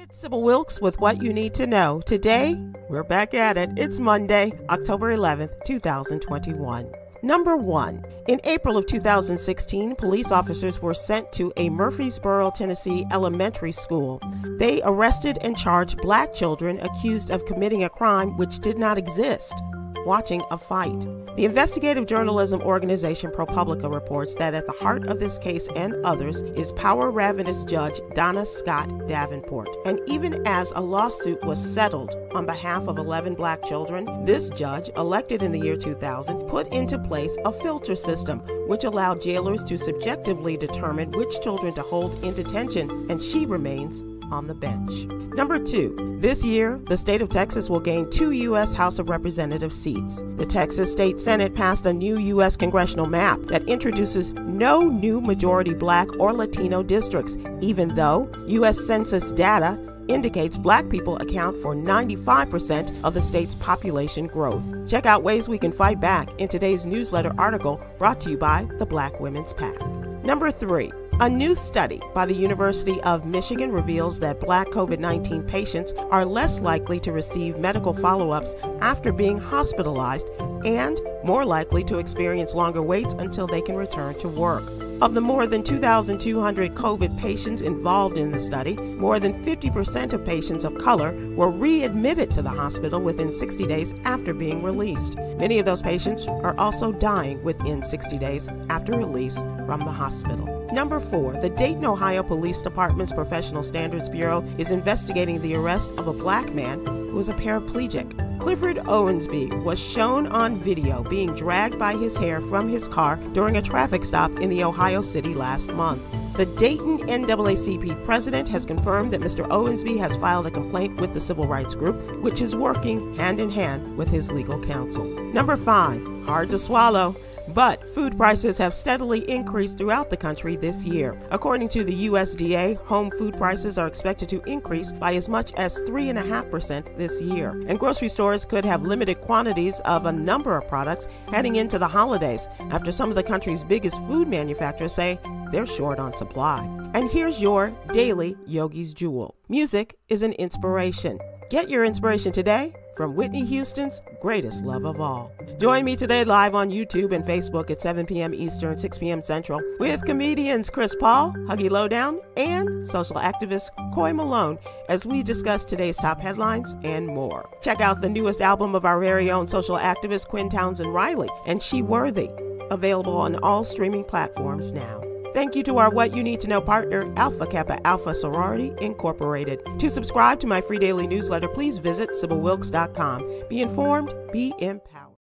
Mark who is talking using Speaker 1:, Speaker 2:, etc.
Speaker 1: It's Sybil Wilkes with what you need to know. Today, we're back at it. It's Monday, October 11th, 2021. Number 1. In April of 2016, police officers were sent to a Murfreesboro, Tennessee elementary school. They arrested and charged black children accused of committing a crime which did not exist: watching a fight. The investigative journalism organization ProPublica reports that at the heart of this case and others is power-ravenous Judge Donna Scott Davenport. And even as a lawsuit was settled on behalf of 11 black children, this judge, elected in the year 2000, put into place a filter system which allowed jailers to subjectively determine which children to hold in detention, and she remains on the bench. Number 2. This year, the state of Texas will gain 2 U.S. House of Representatives seats. The Texas State Senate passed a new U.S. congressional map that introduces no new majority black or Latino districts, even though U.S. Census data indicates black people account for 95% of the state's population growth. Check out ways we can fight back in today's newsletter article brought to you by the Black Women's PAC. Number 3. A new study by the University of Michigan reveals that black COVID-19 patients are less likely to receive medical follow-ups after being hospitalized and more likely to experience longer waits until they can return to work. Of the more than 2,200 COVID patients involved in the study, more than 50% of patients of color were readmitted to the hospital within 60 days after being released. Many of those patients are also dying within 60 days after release from the hospital. Number 4. The Dayton, Ohio Police Department's Professional Standards Bureau is investigating the arrest of a black man who was a paraplegic. Clifford Owensby was shown on video being dragged by his hair from his car during a traffic stop in the Ohio City last month. The Dayton NAACP president has confirmed that Mr. Owensby has filed a complaint with the civil rights group, which is working hand in hand with his legal counsel. Number 5. Hard to swallow, but food prices have steadily increased throughout the country this year. According to the USDA, home food prices are expected to increase by as much as 3.5% this year. And grocery stores could have limited quantities of a number of products heading into the holidays after some of the country's biggest food manufacturers say they're short on supply. And here's your daily Yogi's Jewel. Music is an inspiration. Get your inspiration today from Whitney Houston's Greatest Love of All. Join me today live on YouTube and Facebook at 7 p.m. Eastern, 6 p.m. Central with comedians Chris Paul, Huggy Lowdown, and social activist Coy Malone as we discuss today's top headlines and more. Check out the newest album of our very own social activist Quinn Townsend Riley and She Worthy, available on all streaming platforms now. Thank you to our What You Need to Know partner, Alpha Kappa Alpha Sorority Incorporated. To subscribe to my free daily newsletter, please visit SybilWilkes.com. Be informed, be empowered.